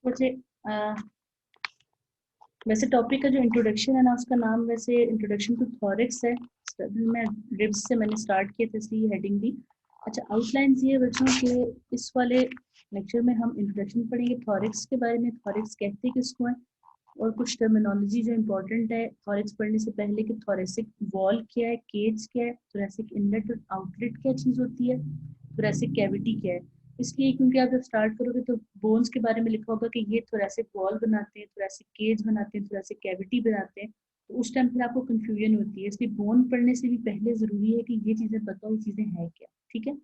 वैसे वैसे टॉपिक का जो इंट्रोडक्शन है ना, उसका नाम वैसे इंट्रोडक्शन टू थॉरिक्स है। मैं रिब्स से मैंने स्टार्ट किया था, इसलिए हेडिंग दी। अच्छा, आउटलाइंस ये बच्चों के इस वाले लेक्चर में हम इंट्रोडक्शन पढ़ेंगे थॉरिक्स के बारे में, थॉरिक्स कहते किसको है, और कुछ टर्मिनोलॉजी जो इम्पोर्टेंट है थॉरिक्स पढ़ने से पहले कि थोरेसिक वॉल क्या है, केज क्या है, थोरेसिक इनलेट और आउटलेट क्या चीज़ होती है, थोरेसिक कैविटी क्या है। इसलिए क्योंकि आप जब स्टार्ट करोगे तो बोन्स के बारे में लिखा होगा कि ये थोरेसिक वॉल बनाते हैं, थोरेसिक केज बनाते हैं, थोरेसिक कैविटी बनाते हैं, तो उस टाइम फिर आपको कंफ्यूजन होती है। इसलिए बोन पढ़ने से भी पहले ज़रूरी है कि ये चीज़ें बताओ, ये चीज़ें हैं क्या। ठीक है।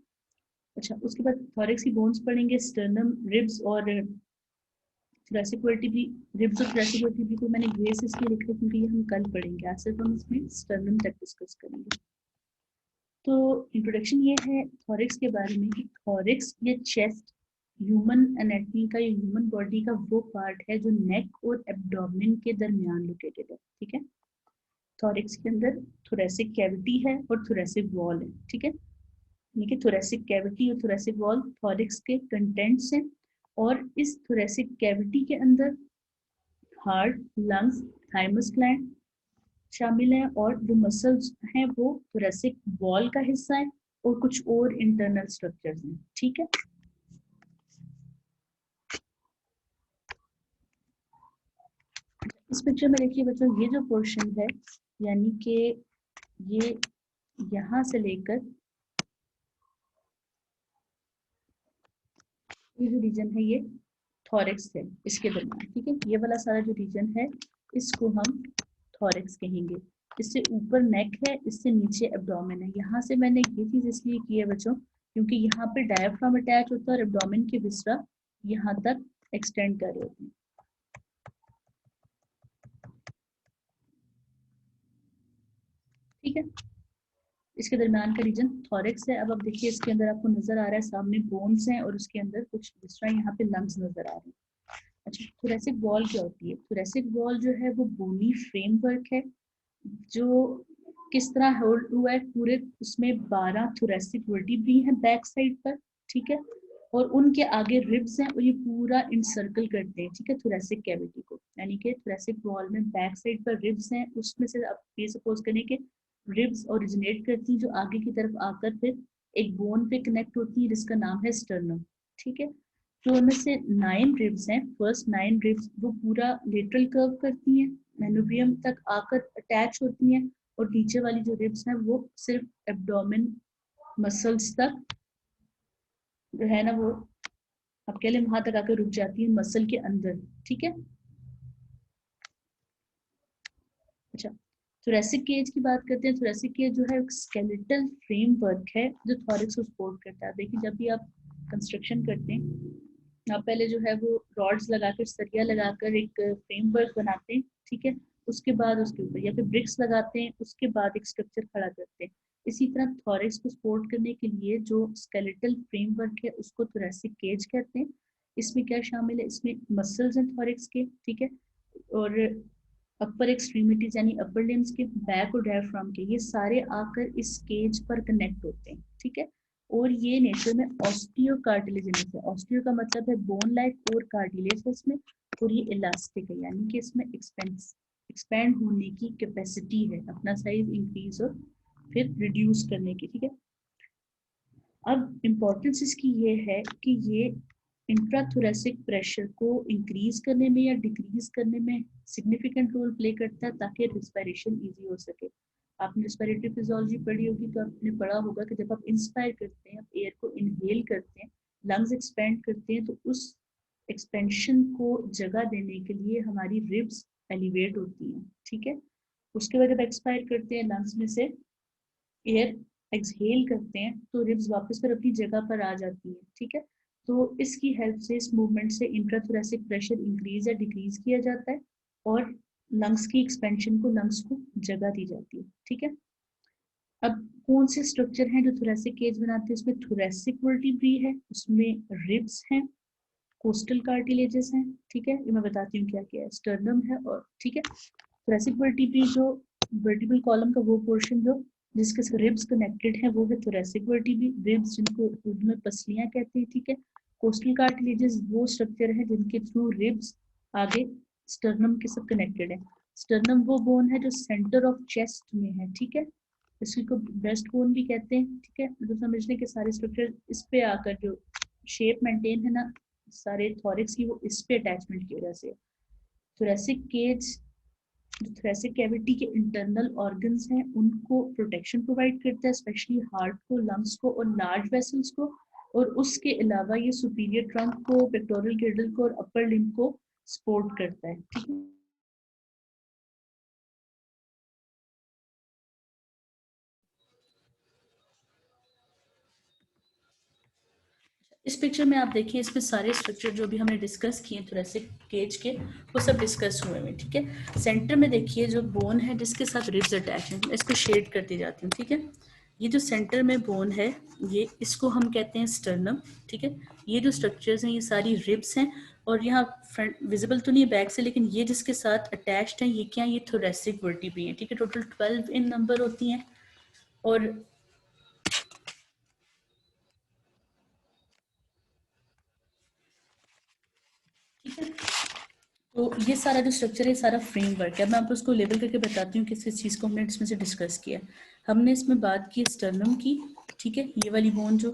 अच्छा, उसके बाद थोरेक्स की बोन्स पढ़ेंगे, स्टर्नम, रिब्स और थोरेसिक वर्टिब्री। रिब्स और थोरेसिक वर्टिब्री को मैंने ग्रे से इसलिए लिखा क्योंकि ये हम कल पढ़ेंगे, आज सिर्फ हम इसमें स्टर्नम तक डिस्कस करेंगे। तो इंट्रोडक्शन ये है थॉरिक्स के बारे में कि थॉरिक्स या चेस्ट ह्यूमन एनाटॉमी का, या ह्यूमन बॉडी का वो पार्ट है जो नेक और एब्डोमेन के दरमियान लोकेटेड है। ठीक है। थॉरिक्स के अंदर थोरेसिक कैविटी है और थोरेसिक वॉल है। ठीक है। ये कि थोरेसिक कैविटी और थोरेसिक वॉल थॉरिक्स के कंटेंट्स हैं, और इस थोरेसिक कैविटी के अंदर हार्ट, लंग्स, थाइमस ग्लैंड शामिल है, और जो मसल्स हैं वो थोरेसिक वॉल का हिस्सा है, और कुछ और इंटरनल स्ट्रक्चर्स हैं। ठीक है। इस पिक्चर में देखिए बच्चों, ये जो पोर्शन है, यानी कि ये यहाँ से लेकर ये जो रीजन है ये थॉरिक्स है, इसके दरमियान। ठीक है। ये वाला सारा जो रीजन है इसको हम थॉरिक्स कहेंगे। इससे ऊपर नेक है, इससे नीचे एब्डोमेन है। यहाँ से मैंने ये चीज़ इसलिए की है बच्चों क्योंकि यहाँ पे डायफ्राम अटैच होता है और एब्डोमेन के विसरा यहाँ तक एक्सटेंड कर रहे होते हैं। ठीक है। इसके दरमियान का रीजन थॉरिक्स है। अब देखिए इसके अंदर आपको नजर आ रहा है सामने बोन्स हैं और उसके अंदर कुछ विसरा, यहाँ पे लंग्स नजर आ रहे हैं। अच्छा, थोरेसिक वॉल क्या होती है? थोरेसिक वॉल जो है वो बोनी फ्रेमवर्क है जो किस तरह होल्ड हुआ है पूरे, उसमें 12 थोरेसिक वर्टिब्री हैं बैक साइड पर। ठीक है। और उनके आगे रिब्स हैं और ये पूरा इंसर्कल करते हैं। ठीक है, थोरेसिक कैविटी को, यानी कि थोरेसिक वॉल में बैक साइड पर रिब्स हैं, उसमें से आप ये सपोज करें कि रिब्स ओरिजिनेट करती जो आगे की तरफ आकर फिर एक बोन पे कनेक्ट होती है जिसका नाम है स्टर्नम। ठीक है। जो उनमें से 9 रिब्स हैं, फर्स्ट 9 रिब्स वो पूरा लेटरल कर्व करती हैं, मेनोब्रियम तक आकर अटैच होती हैं, और नीचे वाली जो रिब्स हैं वो सिर्फ एब्डोमेन मसल्स तक जो है ना, वो आप कह लें वहां तक आकर रुक जाती है मसल के अंदर। ठीक है। अच्छा, थोरेसिक केज की बात करते हैं। थोरेसिक केज जो है एक स्केलेटल फ्रेमवर्क है जो थॉरिक्स को सपोर्ट करता है। देखिए जब भी आप कंस्ट्रक्शन करते हैं, आप पहले जो है वो रॉड्स लगाकर, सरिया लगाकर एक फ्रेमवर्क बनाते हैं। ठीक है। उसके बाद उसके ऊपर या फिर ब्रिक्स लगाते हैं, उसके बाद एक स्ट्रक्चर खड़ा करते हैं। इसी तरह थॉरिक्स को सपोर्ट करने के लिए जो स्केलेटल फ्रेमवर्क है उसको थोरेसिक केज कहते हैं। इसमें क्या शामिल है? इसमें मसल्स हैं थॉरिक्स के। ठीक है। और अपर एक्सट्रीमिटीज यानी अपर लिम्स के, बैक और डायफ्राम के, ये सारे आकर इस केज पर कनेक्ट होते हैं। ठीक है। और ये नेचर में ऑस्टियो कार्टिलेजिनस है। ऑस्टियो का मतलब है बोन लाइक, और कार्टिलेज है इसमें, और ये इलास्टिक है, यानी कि इसमें एक्सपेंड होने की कैपेसिटी है, अपना साइज इंक्रीज और फिर रिड्यूस करने की। ठीक है। अब इम्पोर्टेंस इसकी ये है कि ये इंट्राथोरेसिक प्रेशर को इंक्रीज करने में या डिक्रीज करने में सिग्निफिकेंट रोल प्ले करता है ताकि रिस्पायरेशन इजी हो सके। आपने रिस्पायरेटरी फिजियोलॉजी पढ़ी होगी तो आपने पढ़ा होगा कि जब आप इंस्पायर करते हैं, आप एयर को इनहेल करते हैं, लंग्स एक्सपेंड करते हैं, तो उस एक्सपेंशन को जगह देने के लिए हमारी रिब्स एलिवेट होती हैं। ठीक है। उसके बाद जब एक्सपायर करते हैं, लंग्स में से एयर एक्सहेल करते हैं, तो रिब्स वापस फिर अपनी जगह पर आ जाती है। ठीक है। तो इसकी हेल्प से, इस मूवमेंट से इंट्राथोरेसिक प्रेशर इंक्रीज या डिक्रीज किया जाता है, और लंग्स की एक्सपेंशन को, लंग्स को जगह दी जाती है। ठीक है। अब कौन से स्ट्रक्चर हैं जो थोरेसिक केज बनाते हैं? उसमें थोरेसिक वर्टिब्री है, उसमें रिब्स हैं, कोस्टल कार्टिलेजेस हैं। ठीक है। ये मैं बताती हूँ क्या क्या है। स्टर्नम है, और ठीक है, थोरेसिक वर्टिब्री जो वर्टिब्रल कॉलम का वो पोर्शन जो जिसके रिब्स कनेक्टेड है वो है थोरेसिक वर्टिब्री। रिब्स जिनको उर्दू में पसलियां कहते हैं। ठीक है। कोस्टल कार्टिलेजेस वो स्ट्रक्चर है जिनके थ्रू रिब्स आगे स्टर्नम के साथ कनेक्टेड है। स्टर्नम वो बोन है जो सेंटर ऑफ चेस्ट में है, ठीक है, इसी को ब्रेस्ट बोन भी कहते हैं, ठीक है। तो समझने के सारे स्ट्रक्चर इस पे आकर जो शेप मेंटेन है ना सारे थॉरिक्स की, वो इस पे अटैचमेंट की वजह से। थोरेसिक केज जो थोरेसिक कैविटी के इंटरनल ऑर्गन्स हैं उनको प्रोटेक्शन प्रोवाइड करता है, स्पेशली हार्ट को, लंग्स को और लार्ज वेसल्स को। और उसके अलावा ये सुपीरियर ट्रंक को, पेक्टोरल गिर्डल को और अपर लिम्ब को सपोर्ट करता है, ठीक है। इस पिक्चर में आप देखिए, इसमें सारे स्ट्रक्चर जो भी हमने डिस्कस किए थोरेसिक केज के, वो सब डिस्कस हुए हैं, ठीक है। सेंटर में देखिए जो बोन है जिसके साथ रिब्स अटैच हैं, इसको शेड करती जाती हूँ, ठीक है। ये जो सेंटर में बोन है ये, इसको हम कहते हैं स्टर्नम, ठीक है। ये जो स्ट्रक्चर्स हैं ये सारी रिब्स हैं, और यहाँ फ्रंट विजिबल तो नहीं है बैक से, लेकिन ये जिसके साथ अटैच्ड है ये क्या है, ये थोरेसिक वर्टिब्रे हैं, ठीक है। टोटल 12 इन नंबर होती हैं। और ठीक है, तो ये सारा जो स्ट्रक्चर है सारा फ्रेमवर्क है। मैं आपको उसको लेबल करके बताती हूँ किस चीज़ को हमने इसमें से डिस्कस किया। हमने इसमें बात की स्टर्नम की, ठीक है, ये वाली बोन जो,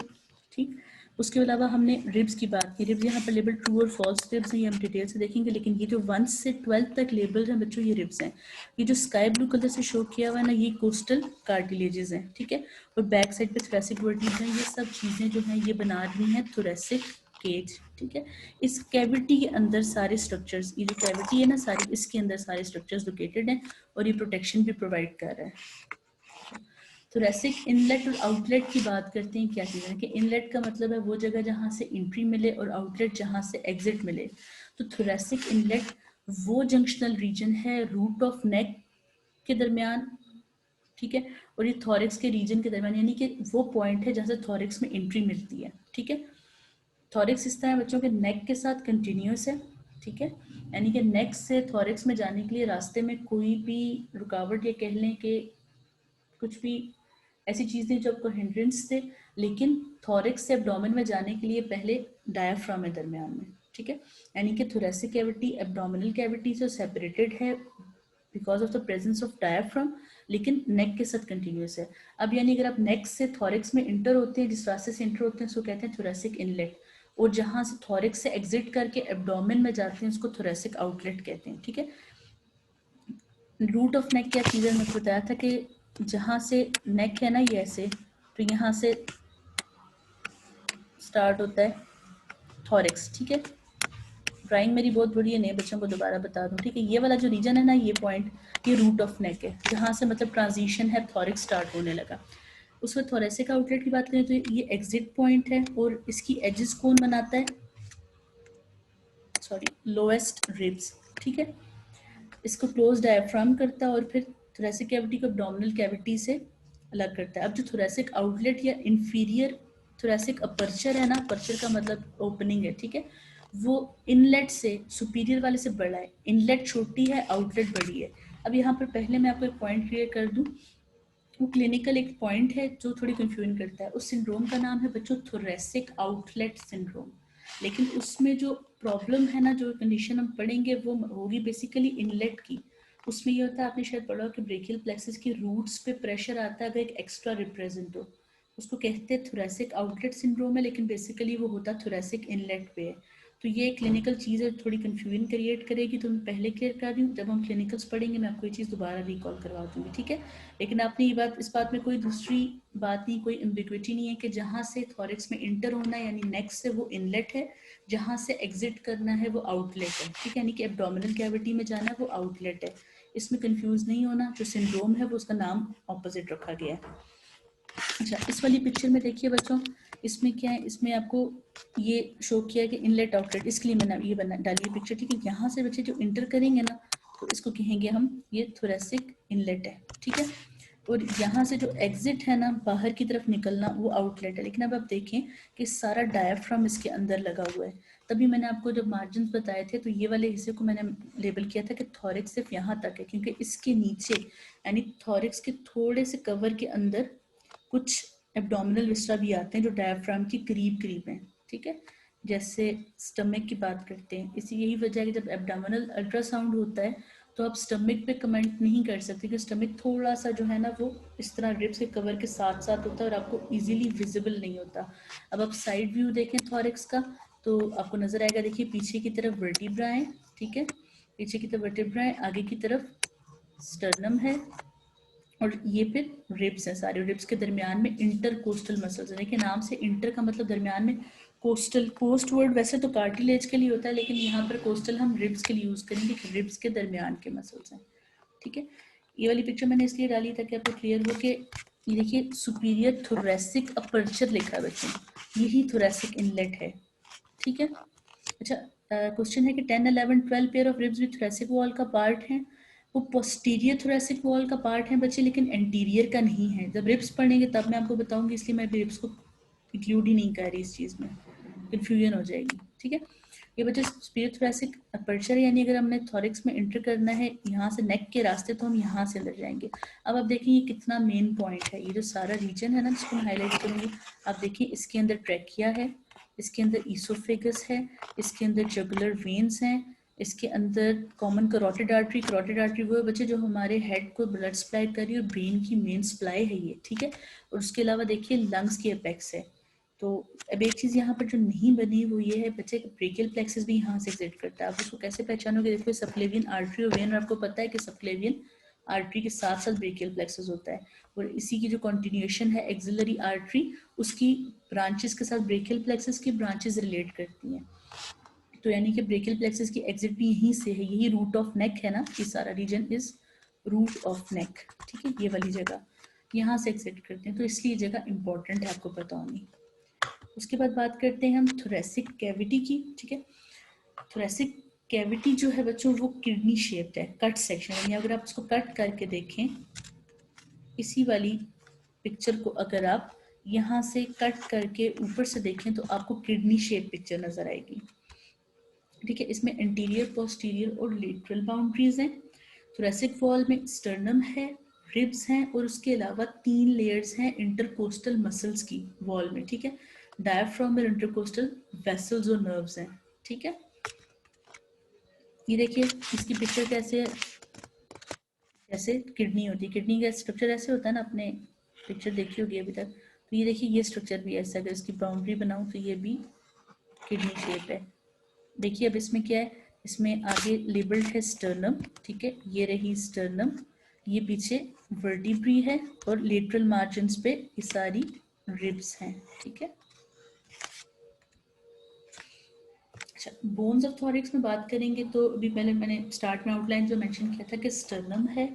ठीक। उसके अलावा हमने रिब्स की बात की। रिब्स यहाँ पर लेबल ट्रू और फॉल्स रिब्स हैं, ये हम डिटेल से देखेंगे। लेकिन ये जो 1 से 12 तक लेबल्ड हैं बच्चों, ये रिब्स हैं। ये जो स्काई ब्लू कलर से शो किया हुआ है ना, ये कोस्टल कार्टिलेजेस हैं, ठीक है। और बैक साइड पे थोरेसिक वर्टिब्रा हैं। ये सब चीज़ें जो हैं ये बना रही हैं थोरेसिक केज, ठीक है। इस कैविटी के अंदर सारे स्ट्रक्चर्स, ये जो कैविटी है ना सारी, इसके अंदर सारे स्ट्रक्चर्स लोकेटेड हैं और ये प्रोटेक्शन भी प्रोवाइड कर रहा है। थोरेसिक इनलेट और आउटलेट की बात करते हैं। क्या चीज़ है कि इनलेट का मतलब है वो जगह जहाँ से एंट्री मिले और आउटलेट जहाँ से एग्जिट मिले। तो थोरेसिक इनलेट वो जंक्शनल रीजन है रूट ऑफ नेक के दरमियान, ठीक है, और ये थॉरिक्स के रीजन के दरमियान, यानी कि वो पॉइंट है जहाँ से थॉरिक्स में एंट्री मिलती है, ठीक है। थॉरिक्स इस तरह बच्चों के नेक के साथ कंटिन्यूस है, ठीक है। यानी कि नेक से थॉरिक्स में जाने के लिए रास्ते में कोई भी रुकावट या कह लें कि कुछ भी ऐसी चीज़ नहीं जो आपको हिंड्रेंस दे, लेकिन थॉरिक्स से एब्डोमेन में जाने के लिए पहले डायाफ्राम है दरमियान में, ठीक है। यानी कि थोरेसिक कैविटी एब्डोमिनल कैविटी से सेपरेटेड है because of the presence of diaphragm, लेकिन नेक के साथ कंटिन्यूस है। अब यानी अगर आप नेक से थॉरिक्स में इंटर होते हैं, जिस रास्ते से इंटर होते हैं उसको कहते हैं थोरेसिक इनलेट, और जहाँ से थॉरिक्स से एग्जिट करके एब्डोमेन में जाते हैं उसको थोरेसिक आउटलेट कहते हैं, ठीक है। रूट ऑफ नेक क्या चीज़ है, मैंने बताया था कि जहाँ से नेक है ना ये ऐसे, तो यहाँ से स्टार्ट होता है थॉरिक्स, ठीक है। ड्राइंग मेरी बहुत बढ़िया नहीं है, बच्चों को दोबारा बता दूं, ठीक है। ये वाला जो रीजन है ना, ये पॉइंट, ये रूट ऑफ नेक है, जहाँ से मतलब ट्रांजिशन है, थॉरिक्स स्टार्ट होने लगा। उसमें थोरेसिक आउटलेट की बात करें तो ये एग्जिट पॉइंट है, और इसकी एजेस कौन बनाता है, सॉरी, लोएस्ट रिब्स, ठीक है। इसको क्लोज डायफ्राम करता है और फिर थोरेसिक कैविटी को एब्डोमिनल कैविटी से अलग करता है। अब जो थोरेसिक आउटलेट या इंफीरियर थोरेसिक अपर्चर है ना, अपर्चर का मतलब ओपनिंग है, ठीक है, वो इनलेट से सुपीरियर वाले से बड़ा है। इनलेट छोटी है, आउटलेट बड़ी है। अब यहाँ पर पहले मैं आपको एक पॉइंट क्लियर कर दूं, वो क्लिनिकल एक पॉइंट है जो थोड़ी कंफ्यूजन करता है। उस सिंड्रोम का नाम है बच्चों थोरेसिक आउटलेट सिंड्रोम। लेकिन उसमें जो प्रॉब्लम है ना, जो कंडीशन हम पढ़ेंगे वो होगी बेसिकली इनलेट की। उसमें ये होता है, आपने शायद पढ़ा हो कि ब्रेकियल प्लेक्सस की रूट्स पे प्रेशर आता है अगर एक एक्स्ट्रा रिप्रेजेंट हो, उसको कहते हैं थोरेसिक आउटलेट सिंड्रोम है, लेकिन बेसिकली वो होता थोरेसिक इनलेट पे है। तो ये क्लिनिकल चीज़ है, थोड़ी कंफ्यूजन क्रिएट करेगी, तो मैं पहले क्लियर कर रही हूँ। जब हम क्लिनिकल्स पढ़ेंगे मैं आपको ये चीज़ दोबारा रिकॉल करवा दूंगी, ठीक है। लेकिन आपने ये बात, इस बात में कोई दूसरी बात नहीं, कोई एम्बिग्विटी नहीं है कि जहाँ से थॉरिक्स में इंटर होना है यानी नेक्स्ट से वो इनलेट है, जहाँ से एग्जिट करना है वो आउटलेट है, ठीक है। यानी कि एब्डोमिनल कैविटी में जाना है वो आउटलेट है। इसमें कंफ्यूज नहीं होना, जो सिंड्रोम है वो उसका नाम ऑपोजिट रखा गया है। अच्छा, इस वाली पिक्चर में देखिए बच्चों, इसमें क्या है, इसमें आपको ये शो किया है कि इनलेट आउटलेट, इसके लिए मैंने ये बना डाली पिक्चर, ठीक है। यहाँ से बच्चे जो इंटर करेंगे ना, तो इसको कहेंगे हम ये थोरेसिक इनलेट है, ठीक है। और यहाँ से जो एग्जिट है ना, बाहर की तरफ निकलना, वो आउटलेट है। लेकिन अब आप देखें कि सारा डायाफ्राम इसके अंदर लगा हुआ है। तभी मैंने आपको जब मार्जिन बताए थे तो ये वाले हिस्से को मैंने लेबल किया था कि थॉरिक्स सिर्फ यहाँ तक है, क्योंकि इसके नीचे यानी थॉरिक्स के थोड़े से कवर के अंदर कुछ एब्डोमिनल विस्टा भी आते हैं जो डायफ्राम के करीब करीब हैं, ठीक है। जैसे स्टमक की बात करते हैं, इसी यही वजह है कि जब एब्डोमिनल अल्ट्रासाउंड होता है तो आप स्टमक पे कमेंट नहीं कर सकते, कि स्टमक थोड़ा सा जो है ना वो इस तरह रिब्स के कवर के साथ साथ होता है और आपको इजीली विजिबल नहीं होता। अब आप साइड व्यू देखें थॉरिक्स का तो आपको नजर आएगा, देखिए पीछे की तरफ वर्टिब्रा है, ठीक है, पीछे की तरफ वर्टिब्रा है, आगे की तरफ स्टर्नम है और ये फिर रिब्स हैं सारे। रिब्स के दरमियान में इंटरकोस्टल मसल्स है। देखिए नाम से इंटर का मतलब दरमियान में, कोस्टल, कोस्ट वर्ड वैसे तो कार्टिलेज के लिए होता है लेकिन यहाँ पर कोस्टल हम रिब्स के लिए यूज करेंगे कि रिब्स के दरमियान के मसल्स हैं, ठीक है। ये वाली पिक्चर मैंने इसलिए डाली ताकि आपको क्लियर हो कि ये देखिए सुपीरियर थोरेसिक अपर्चर लिखा है बच्चों, यही थोरेसिक इनलेट है, ठीक है। अच्छा, क्वेश्चन है कि 10, 11, 12 pair of ribs with thoracic wall का पार्ट है, वो पोस्टीरियर थोरेसिक वॉल का पार्ट है बच्चे, लेकिन एंटीरियर का नहीं है। जब रिब्स पढ़ेंगे तब मैं आपको बताऊंगी, इसलिए मैं रिब्स को इंक्लूड ही नहीं कर रही इस चीज़ में, कन्फ्यूजन हो जाएगी, ठीक है। ये बच्चे सुपीरियर थोरेसिक अपर्चर, यानी अगर हमने थॉरिक्स में एंटर करना है यहाँ से नेक के रास्ते तो हम यहाँ से अंदर जाएंगे। अब आप देखिए ये कितना मेन पॉइंट है, ये जो सारा रीजन है ना जिसको मैं हाईलाइट करूँगी, आप देखिए इसके अंदर ट्रैकिया है, इसके अंदर ईसोफेगस है, इसके अंदर जुगुलर वेन्स हैं, इसके अंदर common carotid artery, carotid artery वो है बच्चे जो हमारे हेड को ब्लड सप्लाई कर रही है और ब्रेन की मेन सप्लाई है ये, ठीक है। और उसके अलावा देखिए लंग्स की अपेक्स है। तो अब एक चीज़ यहाँ पर जो नहीं बनी वो ये है बच्चे कि ब्रेकियल प्लेक्सस भी यहाँ से एग्जिट करता है। आप उसको कैसे पहचानोगे, देखो सबक्लेवियन आर्टरी और वेन, और आपको पता है कि सबक्लेवियन आर्टरी के साथ साथ ब्रेकियल प्लेक्सस होता है और इसी की जो कंटिन्यूएशन है एक्सिलरी आर्टरी, उसकी ब्रांचेस के साथ ब्रेकियल प्लेक्सस की ब्रांचेस रिलेट करती हैं। तो यानी कि ब्रेकियल प्लेक्सस की एग्जिट भी यहीं से है, यही रूट ऑफ नेक है ना, ये सारा reason is root of neck, ठीक है। ये वाली जगह यहाँ से एग्जिट करते हैं, तो इसलिए जगह इंपॉर्टेंट है आपको पता होनी। उसके बाद बात करते हैं हम थोरेसिक कैविटी की, ठीक है। थोरेसिक कैविटी जो है बच्चों वो किडनी शेप्ड है, कट सेक्शन, यानी अगर आप इसको कट करके देखें, इसी वाली पिक्चर को अगर आप यहाँ से कट करके ऊपर से देखें तो आपको किडनी शेप पिक्चर नजर आएगी, ठीक है। इसमें एंटीरियर, पोस्टीरियर और लेटरल बाउंड्रीज हैं। थोरेसिक वॉल में स्टर्नम है, रिब्स हैं और उसके अलावा 3 लेयर्स हैं इंटरकोस्टल मसल्स की वॉल में, ठीक है। डायफ्राम और इंटरकोस्टल वेसल्स और नर्व्स हैं, ठीक है। ये देखिए इसकी पिक्चर कैसे है, जैसे किडनी होती है, किडनी का स्ट्रक्चर ऐसे होता है ना, आपने पिक्चर देखी होगी अभी तक। तो ये देखिए ये स्ट्रक्चर भी ऐसा, अगर इसकी बाउंड्री बनाऊं तो ये भी किडनी शेप है। देखिए अब इसमें क्या है, इसमें आगे लेबल्ड है स्टर्नम, ठीक है, ये रही स्टर्नम, ये पीछे वर्टिब्री है और लेटरल मार्जिन्स पे ये सारी रिब्स हैं, ठीक है। अच्छा, बोन्स ऑफ थोरिक्स में बात करेंगे तो अभी पहले मैंने स्टार्ट में आउटलाइन जो मेंशन किया था कि स्टर्नम है,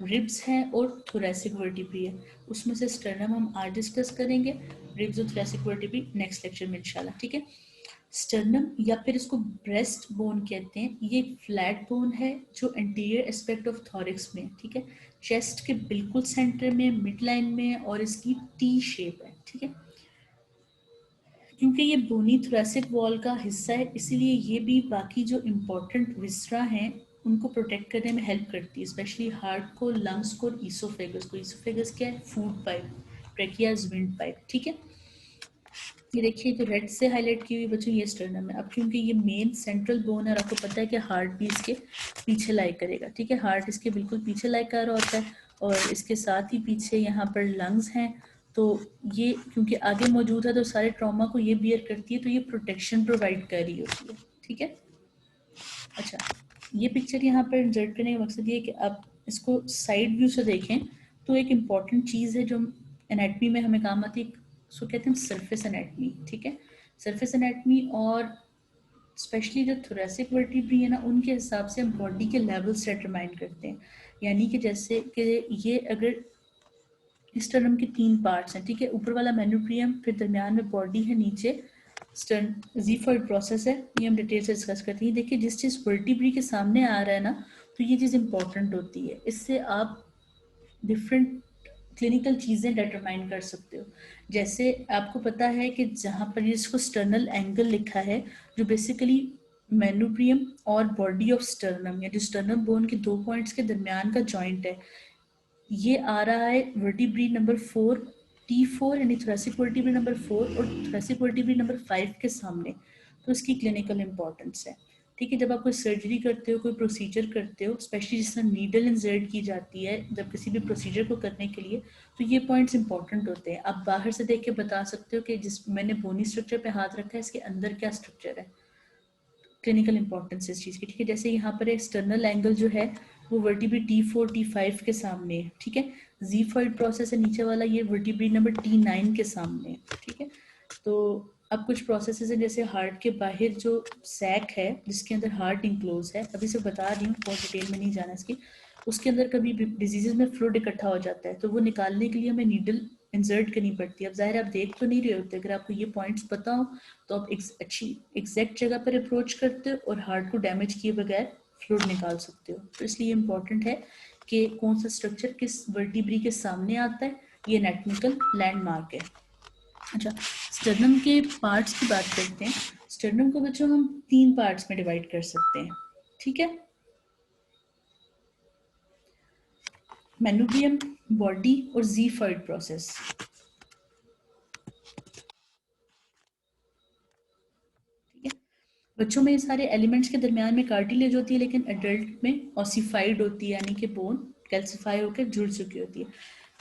रिब्स है और थोरेसिक वर्टिब्री है। उसमें से स्टर्नम हम आज डिस्कस करेंगे, रिब्स और थोरेसिक वर्टिब्री नेक्स्ट लेक्चर में इंशाल्लाह, ठीक है। स्टर्नम या फिर इसको ब्रेस्ट बोन कहते हैं, ये फ्लैट बोन है जो एंटीरियर एस्पेक्ट ऑफ थॉरिक्स में, ठीक है, चेस्ट के बिल्कुल सेंटर में, मिड लाइन में, और इसकी टी शेप है, ठीक है। क्योंकि ये बोनी थोरेसिक वॉल का हिस्सा है इसलिए ये भी बाकी जो इम्पोर्टेंट विसरा हैं उनको प्रोटेक्ट करने में हेल्प करती है, स्पेशली हार्ट को, लंग्स को, ईसोफेगस को। ईसोफेगस क्या है, food pipe, trachea is wind pipe, ठीक है। ये देखिए जो रेड से हाईलाइट की हुई बच्चों ये स्टर्नम है। अब क्योंकि ये मेन सेंट्रल बोन है और आपको पता है कि हार्ट भी इसके पीछे लाई करेगा, ठीक है, हार्ट इसके बिल्कुल पीछे लाई कर रहा होता है और इसके साथ ही पीछे यहाँ पर लंग्स हैं। तो ये क्योंकि आगे मौजूद है तो सारे ट्रॉमा को ये बियर करती है, तो ये प्रोटेक्शन प्रोवाइड कर रही होती है, ठीक है। अच्छा, ये पिक्चर यहाँ पर इंसर्ट करने का मकसद ये है कि आप इसको साइड व्यू से देखें तो एक इम्पॉर्टेंट चीज़ है जो एनाटमी में हमें काम आती है, उसको कहते हैं सरफेस एनाटमी, ठीक है। सरफेस एनाटमी और स्पेशली जो थोरेसिक वर्टिब्री है ना उनके हिसाब से हम बॉडी के लेवल्स डिटरमाइन करते हैं। यानी कि जैसे कि ये अगर स्टर्नम के 3 पार्ट्स हैं, ठीक है, ऊपर वाला मेन्यूप्रियम, फिर दरमियान में बॉडी है, नीचे स्टर्न जीफॉइड प्रोसेस है, ये हम डिटेल से डिस्कस करते हैं। देखिए जिस चीज़ वर्टिब्री के सामने आ रहा है ना तो ये चीज़ इंपॉर्टेंट होती है, इससे आप डिफरेंट क्लिनिकल चीज़ें डिटरमाइन कर सकते हो। जैसे आपको पता है कि जहाँ पर इसको स्टर्नल एंगल लिखा है जो बेसिकली मेन्यूप्रियम और बॉडी ऑफ स्टर्नम या जो स्टर्नम बोन के 2 पॉइंट्स के दरमियान का जॉइंट है, ये आ रहा है वर्टिब्री नंबर 4, T4 यानी थोरेसिक वर्टिब्री नंबर 4 और थोरेसिक वर्टिब्री नंबर 5 के सामने। तो इसकी क्लिनिकल इंपॉर्टेंस है। ठीक है, जब आप कोई सर्जरी करते हो, कोई प्रोसीजर करते हो, स्पेशली जिसमें नीडल इंसर्ट की जाती है जब किसी भी प्रोसीजर को करने के लिए, तो ये पॉइंट्स इंपॉर्टेंट होते हैं। आप बाहर से देख के बता सकते हो कि जिस मैंने बोनी स्ट्रक्चर पे हाथ रखा है इसके अंदर क्या स्ट्रक्चर है, क्लिनिकल इंपॉर्टेंस इस चीज़ की। ठीक है, जैसे यहाँ पर एक्सटर्नल एंगल जो है वो वर्टिब्री T4 T5 के सामने है। ठीक है, ज़ीफॉइड प्रोसेस है नीचे वाला, ये वर्टिब्री नंबर T9 के सामने है। ठीक है, तो अब कुछ प्रोसेसेस हैं, जैसे हार्ट के बाहर जो सैक है जिसके अंदर हार्ट इंक्लोज है, अभी से बता रही हूँ, बहुत डिटेल में नहीं जाना इसकी। उसके अंदर कभी डिजीजेज में फ्लूइड इकट्ठा हो जाता है, तो वो निकालने के लिए हमें नीडल इंसर्ट करनी पड़ती है। अब जाहिर आप देख तो नहीं रहे होते, अगर आपको ये पॉइंट्स पता हो तो आप अच्छी एग्जैक्ट जगह पर अप्रोच करते हो और हार्ट को डैमेज किए बगैर फ्लूइड निकाल सकते हो। तो इसलिए इम्पॉर्टेंट है कि कौन सा स्ट्रक्चर किस वर्टिब्री के सामने आता है, ये एनाटॉमिकल लैंडमार्क है। अच्छा, स्टर्नम के पार्ट्स की बात करते हैं। स्टर्नम को बच्चों हम 3 पार्ट्स में डिवाइड कर सकते हैं। ठीक है, मेनुब्रियम, बॉडी और ज़ीफॉइड प्रोसेस। ठीक है, बच्चों में ये सारे एलिमेंट्स के दरमियान में कार्टिलेज होती है, लेकिन एडल्ट में ऑसिफाइड होती है, यानी कि बोन कैल्सिफाई होकर जुड़ चुकी होती है।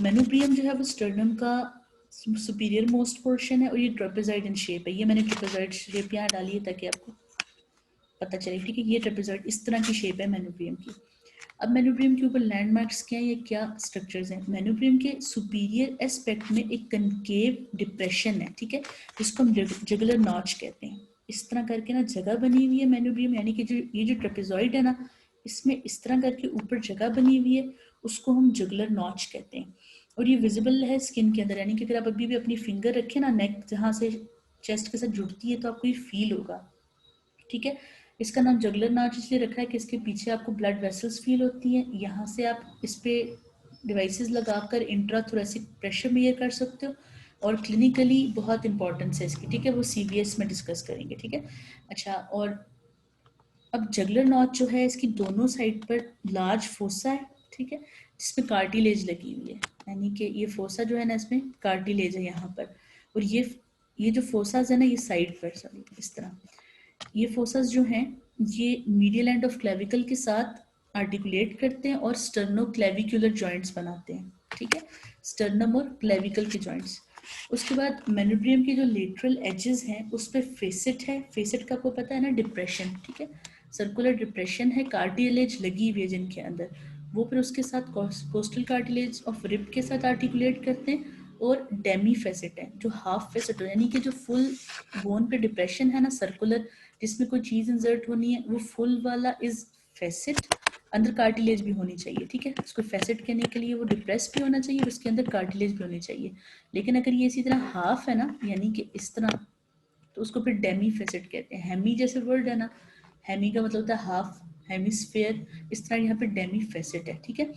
मेनुब्रियम जो है वो स्टर्नम का सुपीरियर मोस्ट पोर्शन है और ये ट्रेपेजॉइड इन शेप है। ये मैंने ट्रेपेजॉइड शेप यहाँ डाली है ताकि आपको पता चले। ठीक है, ये ट्रेपेजॉइड इस तरह की शेप है मेनुब्रियम की। अब मेनुब्रियम के ऊपर लैंडमार्क्स क्या है, ये क्या स्ट्रक्चर्स हैं। मेनुब्रियम के सुपीरियर एस्पेक्ट में एक कनकेव डिप्रेशन है। ठीक है, जिसको हम जगुलर नॉच कहते हैं। इस तरह करके ना जगह बनी हुई है मेनुब्रियम, यानी कि जो ये जो ट्रेपेजॉइड है ना, इसमें इस तरह करके ऊपर जगह बनी हुई है, उसको हम जगुलर नॉच कहते हैं। और ये विजिबल है स्किन के अंदर, यानी कि अगर आप अभी भी अपनी फिंगर रखें ना नेक जहाँ से चेस्ट के साथ जुड़ती है तो आपको ये फील होगा। ठीक है, इसका नाम जगुलर नाच इसलिए रखा है कि इसके पीछे आपको ब्लड वेसल्स फील होती हैं। यहाँ से आप इस पे डिवाइसेस लगाकर इंट्राथोरेसिक प्रेशर मेजर कर सकते हो और क्लिनिकली बहुत इंपॉर्टेंस है इसकी। ठीक है, वो CVS में डिस्कस करेंगे। ठीक है, अच्छा, और अब जगुलर नॉच जो है इसकी दोनों साइड पर लार्ज फोसा है। ठीक है, जिसमें कार्टिलेज लगी हुई है, यानी कि ये फोसा जो है ना इसमें कार्टिलेज है यहाँ पर। और ये जो फोसाज है ना ये साइड पर सॉरी इस तरह, ये फोसस जो हैं ये मीडियल एंड ऑफ क्लेविकल के साथ आर्टिकुलेट करते हैं और स्टर्नो क्लेविकुलर जॉइंट्स बनाते हैं। ठीक है, स्टर्नम और क्लेविकल के जॉइंट्स। उसके बाद मेनुब्रियम के जो लेटरल एजेस हैं उस पर फेसेट है। फेसेट का आपको पता है ना, डिप्रेशन। ठीक है, सर्कुलर डिप्रेशन है, कार्टिलेज लगी हुई है जिनके अंदर, वो फिर उसके साथ कोस्टल कार्टिलेज ऑफ रिब के साथ आर्टिकुलेट करते हैं। और डेमी फेसेट है जो हाफ फेसेट हो, यानी कि जो फुल बोन पे डिप्रेशन है ना सर्कुलर, जिसमें कोई चीज इंसर्ट होनी है, वो फुल वाला इज फेसेट। अंदर कार्टिलेज भी होनी चाहिए। ठीक है, उसको फेसेट कहने के लिए वो डिप्रेस भी होना चाहिए और उसके अंदर कार्टिलेज भी होनी चाहिए। लेकिन अगर ये इसी तरह हाफ है ना, यानी कि इस तरह, तो उसको फिर डेमी फेसेट कहते हैं। हेमी जैसे वर्ड है ना, हेमी का मतलब होता है हाफ, हेमिस्फेयर, इस तरह यहाँ पे डेमी फेसेट है। ठीक है,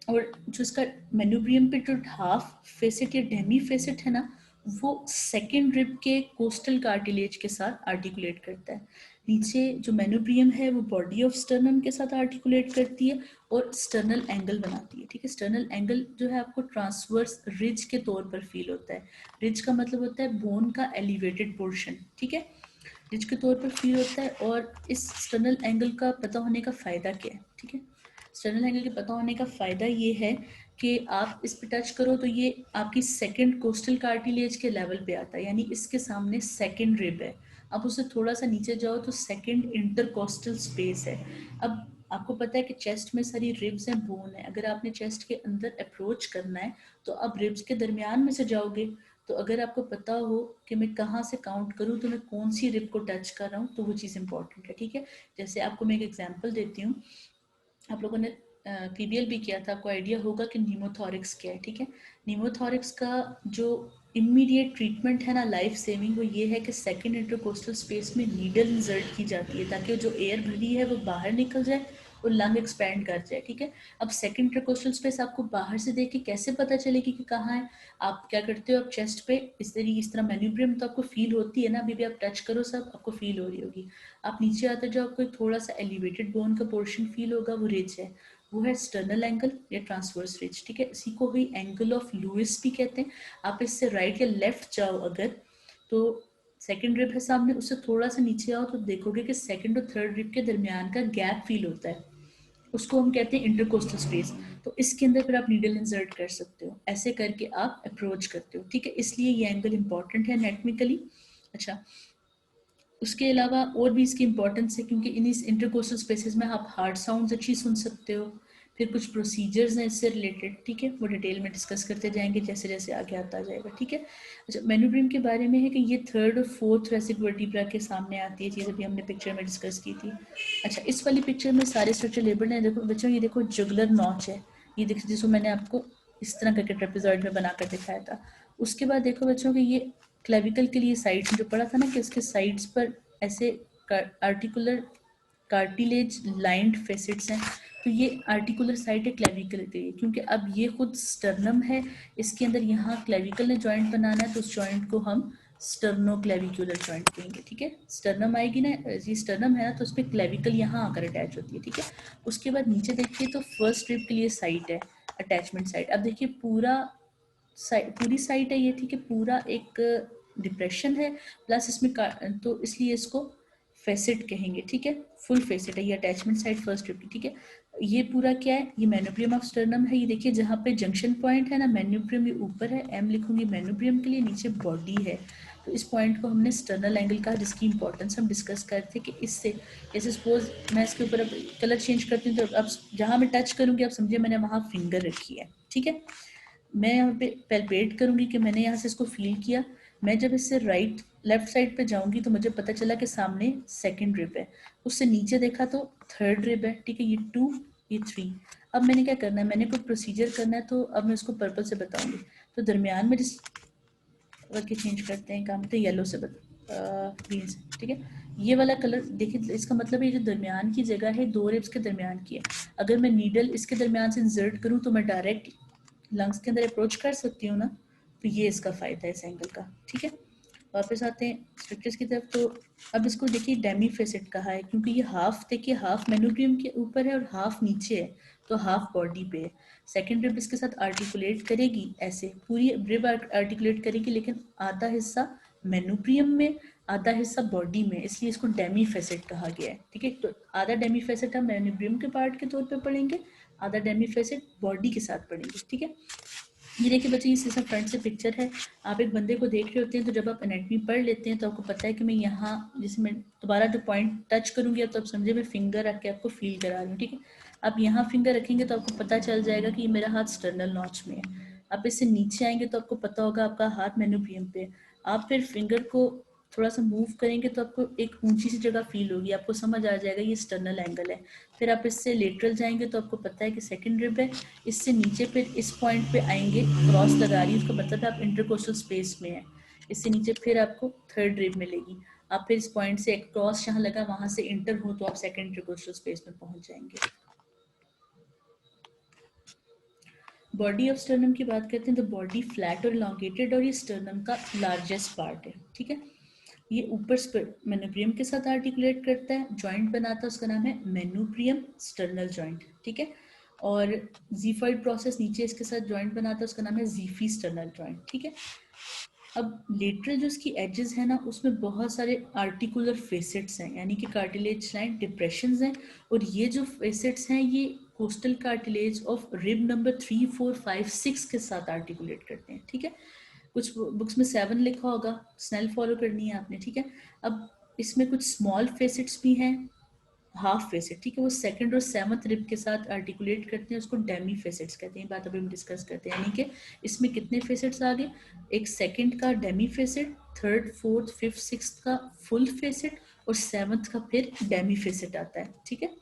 और जो इसका मेनुब्रियम पे जो हाफ फेसेट या डेमी फेसेट है ना, वो सेकेंड रिब के कोस्टल कार्टिलेज के साथ आर्टिकुलेट करता है। नीचे जो मेनुब्रियम है वो बॉडी ऑफ स्टर्नम के साथ आर्टिकुलेट करती है और स्टर्नल एंगल बनाती है। ठीक है, स्टर्नल एंगल जो है आपको ट्रांसवर्स रिज के तौर पर फील होता है। रिज का मतलब होता है बोन का एलिवेटेड पोर्शन। ठीक है, रिज के तौर पर फील होता है। और इस स्टर्नल एंगल का पता होने का फ़ायदा क्या है। ठीक है, स्टर्नल एंगल के पता होने का फ़ायदा ये है कि आप इस पे टच करो तो ये आपकी सेकंड कोस्टल कार्टिलेज के लेवल पे आता है, यानी इसके सामने सेकंड रिब है। आप उससे थोड़ा सा नीचे जाओ तो सेकंड इंटरकोस्टल स्पेस है। अब आपको पता है कि चेस्ट में सारी रिब्स हैं, बोन है। अगर आपने चेस्ट के अंदर अप्रोच करना है तो आप रिब्स के दरमियान में से जाओगे। तो अगर आपको पता हो कि मैं कहाँ से काउंट करूँ तो मैं कौन सी रिब को टच कर रहा हूँ, तो वो चीज़ इंपॉर्टेंट है। ठीक है, जैसे आपको मैं एक एग्जांपल देती हूँ। आप लोगों ने PBL भी किया था, आपको आइडिया होगा कि न्यूमोथॉरिक्स क्या है। ठीक है, न्यूमोथॉरिक्स का जो इमीडिएट ट्रीटमेंट है ना, लाइफ सेविंग, वो ये है कि सेकंड इंटरकोस्टल स्पेस में नीडल इंसर्ट की जाती है ताकि जो एयर भरी है वो बाहर निकल जाए और लंग एक्सपैंड कर जाए। ठीक है, अब सेकंड इंटरकोस्टल स्पेस आपको बाहर से देख के कैसे पता चलेगी कि कहाँ है। आप क्या करते हो, आप चेस्ट पे इस तरह मेन्यूब्रियम तो आपको फील होती है ना, अभी भी आप टच करो सब आपको फील हो रही होगी। आप नीचे आते जाओ, आपको थोड़ा सा एलिवेटेड बोन का पोर्शन फील होगा, वो रिज है, वो है स्टर्नल एंगल या ट्रांसवर्स रिज। ठीक है, इसी को ही एंगल ऑफ लुइस भी कहते हैं। आप इससे राइट या लेफ्ट जाओ अगर, तो सेकंड रिब है सामने, उससे थोड़ा सा नीचे आओ तो देखोगे कि सेकंड और थर्ड रिब के दरमियान का गैप फील होता है, उसको हम कहते हैं इंटरकोस्टल स्पेस। तो इसके अंदर फिर आप नीडल इंसर्ट कर सकते हो, ऐसे करके आप अप्रोच करते हो, ठीक है। इसलिए ये एंगल इंपॉर्टेंट है एनाटॉमिकली। अच्छा, उसके अलावा और भी इसकी इंपॉर्टेंस है क्योंकि इन इस इंटरकोस्टल स्पेसेस में आप हार्ड साउंड्स अच्छी सुन सकते हो। फिर कुछ प्रोसीजर्स हैं इससे रिलेटेड, ठीक है, वो डिटेल में डिस्कस करते जाएंगे जैसे जैसे आगे आता जाएगा, ठीक है। अच्छा, मेन्यूब्रिम के बारे में है कि ये थर्ड और फोर्थ थोरेसिक वर्टिब्रा के सामने आती है चीज़, अभी हमने पिक्चर में डिस्कस की थी। अच्छा, इस वाली पिक्चर में सारे स्ट्रक्चर लेबल्ड हैं। देखो बच्चों, ये देखो जुगलर नॉच है, ये देखो जिसको मैंने आपको इस तरह करके ट्रेपेजॉइड में बनाकर दिखाया था। उसके बाद देखो बच्चों कि ये क्लेविकल के लिए साइड जो पढ़ा था ना कि उसके साइड्स पर ऐसे आर्टिकुलर कार्टिलेज लाइंड फेसिट्स हैं, तो ये आर्टिकुलर साइट है क्लेविकल के लिए, क्योंकि अब ये खुद स्टर्नम है, इसके अंदर यहाँ क्लेविकल ने जॉइंट बनाना है, तो उस जॉइंट को हम स्टर्नो क्लेविकुलर जॉइंट कहेंगे, ठीक है। स्टर्नम आएगी ना, ये स्टर्नम है ना, तो उस पर क्लेविकल यहाँ आकर अटैच होती है, ठीक है। उसके बाद नीचे देखिए तो फर्स्ट रिब के लिए साइट है, अटैचमेंट साइट। अब देखिए पूरी साइट है ये, ठीक है, पूरा एक डिप्रेशन है प्लस इसमें तो इसलिए इसको फेसिट कहेंगे, ठीक है, फुल फेसिट है ये अटैचमेंट साइड फर्स्ट रिब की, ठीक है। ये पूरा क्या है, ये मेन्यूब्रियम ऑफ स्टर्नम है। ये देखिए जहाँ पे जंक्शन पॉइंट है ना, मेन्यूब्रियम ये ऊपर है, एम लिखूंगी मेन्यूब्रियम के लिए, नीचे बॉडी है। तो इस पॉइंट को हमने स्टर्नल एंगल कहा, जिसकी इंपॉर्टेंस हम डिस्कस करते कि इससे जैसे सपोज मैं इसके ऊपर अब कलर चेंज करती हूँ, तो अब जहाँ मैं टच करूँगी आप समझिए मैंने वहाँ फिंगर रखी है, ठीक है। मैं यहाँ पे पैल्पेट करूँगी कि मैंने यहाँ से इसको फील किया। मैं जब इससे लेफ्ट साइड पे जाऊँगी तो मुझे पता चला कि सामने सेकंड रिब है, उससे नीचे देखा तो थर्ड रिब है, ठीक है, ये 2 ये 3। अब मैंने क्या करना है, मैंने कोई प्रोसीजर करना है, तो अब मैं उसको पर्पल से बताऊँगी। तो दरमियान में जिस के चेंज करते हैं काम, तो येलो से ग्रीन से, ठीक है। ये वाला कलर देखिए, इसका मतलब ये जो दरमियान की जगह है 2 रिब्स के दरमियान की है, अगर मैं नीडल इसके दरमियान से इंसर्ट करूँ तो मैं डायरेक्ट लंग्स के अंदर अप्रोच कर सकती हूँ ना, तो ये इसका फ़ायदा है इस एंगल का, ठीक है। वापस आते हैं स्ट्रक्चर्स की तरफ। तो अब इसको देखिए डेमी फेसेट कहा है क्योंकि ये हाफ देखिए हाफ मेन्यूब्रियम के ऊपर है और हाफ नीचे है, तो हाफ बॉडी पे है। सेकेंड रिब इसके साथ आर्टिकुलेट करेगी, ऐसे पूरी रिब आर्टिकुलेट करेगी, लेकिन आधा हिस्सा मेन्यूब्रियम में आधा हिस्सा बॉडी में, इसलिए इसको डेमी फेसेट कहा गया है, ठीक है। तो आधा डेमी फेसेट हम मेन्यूब्रियम के पार्ट के तौर पे पढ़ेंगे, आधा डेमी फेसेट बॉडी के साथ पढ़ेंगे, ठीक है। ये देखिए बच्चे, इस सब फ्रंट से पिक्चर है, आप एक बंदे को देख रहे होते हैं, तो जब आप एनाटॉमी पढ़ लेते हैं तो आपको पता है कि मैं यहाँ जैसे मैं दोबारा जो पॉइंट टच करूँगी तो आप समझे मैं फिंगर रख के आपको फील करा रही हूँ, ठीक है। आप यहाँ फिंगर रखेंगे तो आपको पता चल जाएगा कि ये मेरा हाथ स्टर्नल नॉच में है। आप इससे नीचे आएंगे तो आपको पता होगा आपका हाथ मेन्यूब्रियम पे। आप फिर फिंगर को थोड़ा सा मूव करेंगे तो आपको एक ऊंची सी जगह फील होगी, आपको समझ आ जाएगा ये स्टर्नल एंगल है। फिर आप इससे लेटरल जाएंगे तो आपको पता है कि सेकंड रिब है, इससे नीचे फिर इस पॉइंट पे आएंगे, क्रॉस लगा रही है, उसका मतलब है आप इंटरकोस्टल स्पेस में है। इससे नीचे फिर आपको थर्ड रिब मिलेगी, आप फिर इस पॉइंट से एक क्रॉस जहाँ लगा वहां से इंटर हो तो आप सेकंड इंटरकोस्टल स्पेस में पहुंच जाएंगे। बॉडी ऑफ स्टर्नम की बात करते हैं तो बॉडी फ्लैट और इलॉन्गेटेड, और ये स्टर्नम का लार्जेस्ट पार्ट है, ठीक है। ये ऊपर मेन्यूब्रियम के साथ आर्टिकुलेट करता है, जॉइंट बनाता है, उसका नाम है मेन्यूब्रियम स्टर्नल जॉइंट, ठीक है। और जीफॉइड प्रोसेस नीचे इसके साथ जॉइंट बनाता है, उसका नाम है जीफी स्टर्नल जॉइंट, ठीक है। अब लेटरल जो इसकी एजेस है ना, उसमें बहुत सारे आर्टिकुलर फेसेट्स हैं, यानी कि कार्टिलेज लाइन डिप्रेशंस हैं, और ये जो फेसेट्स हैं ये costal cartilage of rib number 3, 4, 5, 6 के साथ आर्टिकुलेट करते हैं, ठीक है। कुछ बुक्स में 7 लिखा होगा, स्नेल फॉलो करनी है आपने, ठीक है। अब इसमें कुछ स्मॉल फेसेट्स भी हैं, हाफ फेसेट, ठीक है, वो सेकंड और सेवंथ रिब के साथ आर्टिकुलेट करते हैं, उसको डेमी फेसेट्स कहते हैं। बात अभी हम डिस्कस करते हैं, यानी कि इसमें कितने फेसेट्स आ गए, एक सेकंड का Demi facet, third fourth fifth sixth का फुल फेसेट, और सेवंथ का फिर डेमी फेसेट आता है, ठीक है।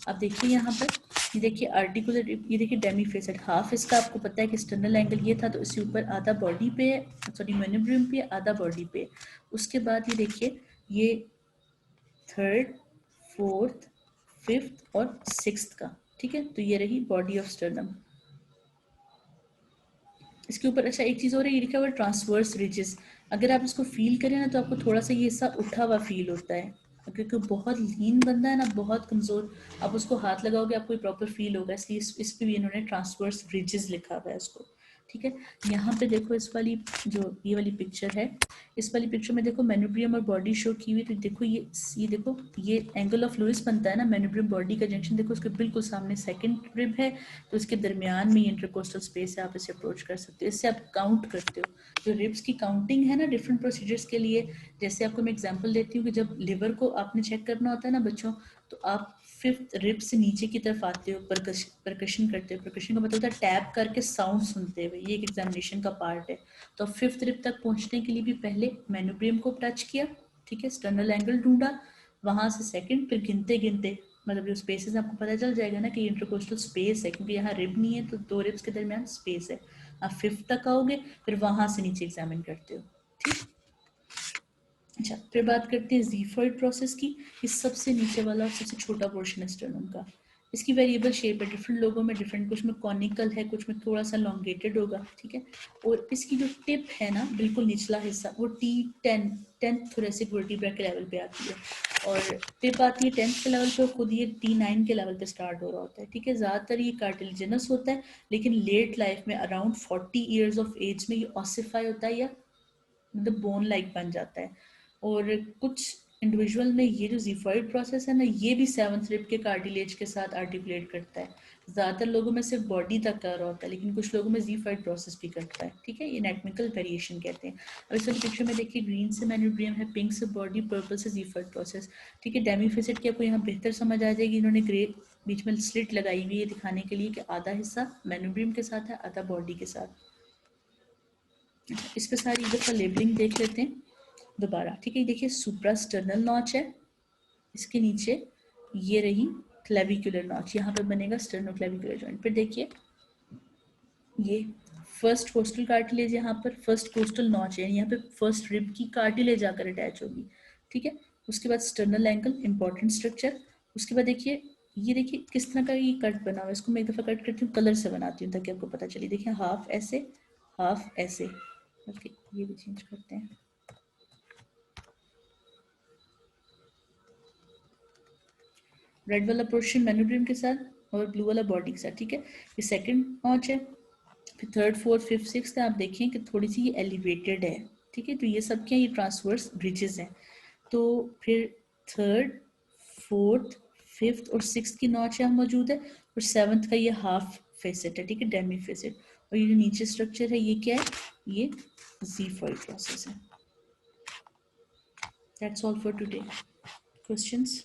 अब देखिए यहाँ पर, ये देखिए आर्टिकुलर, ये देखिए डेमी फेसेट, हाफ इसका आपको पता है कि एक्सटर्नल एंगल ये था, तो इसके ऊपर आधा बॉडी पे है, सॉरी मेन्यूब्रियम पे, आधा बॉडी पे। उसके बाद ये देखिए ये थर्ड फोर्थ फिफ्थ और सिक्स्थ का, ठीक है। तो ये रही बॉडी ऑफ स्टर्नम। इसके ऊपर अच्छा एक चीज़ और है, ये लिखा हुआ है ट्रांसवर्स रिजेस। अगर आप इसको फील करें ना तो आपको थोड़ा सा ये हिस्सा उठा हुआ फील होता है, अगर कोई बहुत लीन बंदा है ना, बहुत कमज़ोर, आप उसको हाथ लगाओगे आपको प्रॉपर फील होगा, इसलिए इस पे भी इन्होंने ट्रांसवर्स रिजेस लिखा हुआ है इसको, ठीक है। यहाँ पे देखो इस वाली जो ये वाली पिक्चर है, इस वाली पिक्चर में देखो मेनुब्रियम और बॉडी शो की हुई। तो देखो ये देखो ये एंगल ऑफ लुइस बनता है ना, मेनुब्रियम बॉडी का जंक्शन देखो उसके बिल्कुल सामने सेकंड रिब है, तो उसके दरमियान में इंटरकोस्टल स्पेस है, आप इसे अप्रोच कर सकते हो। इससे आप काउंट करते हो, जो रिब्स की काउंटिंग है ना डिफरेंट प्रोसीजर्स के लिए। जैसे आपको मैं एग्जाम्पल देती हूँ कि जब लिवर को आपने चेक करना होता है ना बच्चों, तो आप 5th रिब से नीचे की तरफ आते हो, परकशन करते हो। परकशन का मतलब होता है टैप करके साउंड सुनते हुए, ये एक एग्जामिनेशन का पार्ट है। तो 5th रिब तक पहुंचने के लिए भी पहले मेनुब्रियम को टच किया, ठीक है, स्टर्नल एंगल ढूंढा, वहां से सेकंड, फिर गिनते गिनते मतलब जो स्पेसेस आपको पता चल जाएगा ना कि इंटरकोस्टल स्पेस है, क्योंकि यहाँ रिब नहीं है तो 2 रिब्स के दरमियान स्पेस है। आप 5th तक आओगे, फिर वहां से नीचे एग्जामिन करते हो, ठीक। अच्छा, फिर बात करते हैं ज़ीफॉइड प्रोसेस की। इस सबसे नीचे वाला सबसे छोटा पोर्शन है स्टर्नम का। इसकी वेरिएबल शेप है, डिफरेंट लोगों में डिफरेंट, कुछ में कॉनिकल है, कुछ में थोड़ा सा लॉन्गेटेड होगा, ठीक है। और इसकी जो टिप है ना, बिल्कुल निचला हिस्सा, वो टेंथ थोरेसिक वर्टिब्रा के लेवल पे आती है, और टिप आती है 10th के लेवल पे, खुद ये T9 के लेवल पे स्टार्ट हो रहा होता है, ठीक है। ज़्यादातर ये कार्टिलेजिनस होता है, लेकिन लेट लाइफ में अराउंड 40 ईयर्स ऑफ एज में ये ऑसिफाई होता है या मतलब बोन लाइक बन जाता है। और कुछ इंडिविजुअल में ये जो जीफॉइड प्रोसेस है ना, ये भी 7th रिब के कार्टिलेज के साथ आर्टिकुलेट करता है। ज़्यादातर लोगों में सिर्फ बॉडी तक कर रहा होता है, लेकिन कुछ लोगों में जीफॉइड प्रोसेस भी करता है, ठीक है। ये एनाटॉमिकल वेरिएशन कहते हैं। अब इस वाली पिक्चर में देखिए, ग्रीन से मेनुब्रियम है, पिंक से बॉडी, पर्पल से जीफॉइड प्रोसेस, ठीक है। डेमीफिसिट की आपको यहाँ बेहतर समझ आ जाएगी, इन्होंने ग्रे बीच में स्लिट लगाई हुई है दिखाने के लिए कि आधा हिस्सा मेनुब्रियम के साथ है, आधा बॉडी के साथ। इस पर सारी एक दफ़ा लेबलिंग देख लेते हैं दोबारा, ठीक है। देखिए सुप्रास्टर्नल नॉच है, इसके नीचे ये रही क्लेविकुलर नॉच, यहाँ पे बनेगा स्टर्नो क्लेविकुलर जॉइंट। फिर देखिए ये फर्स्ट कोस्टल कार्टिलेज, यहाँ पर फर्स्ट कोस्टल नॉच है, यहाँ पे फर्स्ट रिब की कार्टिलेज आकर अटैच होगी, ठीक है। उसके बाद स्टर्नल एंगल, इंपॉर्टेंट स्ट्रक्चर। उसके बाद देखिए ये देखिए किस तरह का ये कट बना हुआ है, इसको मैं एक दफ़ा कट करती हूँ, कलर से बनाती हूँ ताकि आपको पता चले। देखिए हाफ ऐसे, हाफ ऐसे, बल्कि ये भी चेंज करते हैं। रेड वाला पोर्शन मेनुब्रियम के साथ और ब्लू वाला बॉडी के साथ, ठीक है। ये सेकंड नॉच है। फिर थर्ड, फोर्थ, फिफ्थ, सिक्स्थ आप देखें कि थोड़ी सी ये एलिवेटेड है, ठीक है। तो ये सब क्या, ये ट्रांसवर्स ब्रिजेस हैं। तो फिर थर्ड, फोर्थ, फिफ्थ और सिक्स्थ की नॉच यहाँ मौजूद है, और 7th का ये हाफ फेसेट है, ठीक है, डेमी फेसेट। और ये जो नीचे स्ट्रक्चर है ये क्या है, ये ज़ीफॉइड प्रोसेस है। That's all for today. Questions?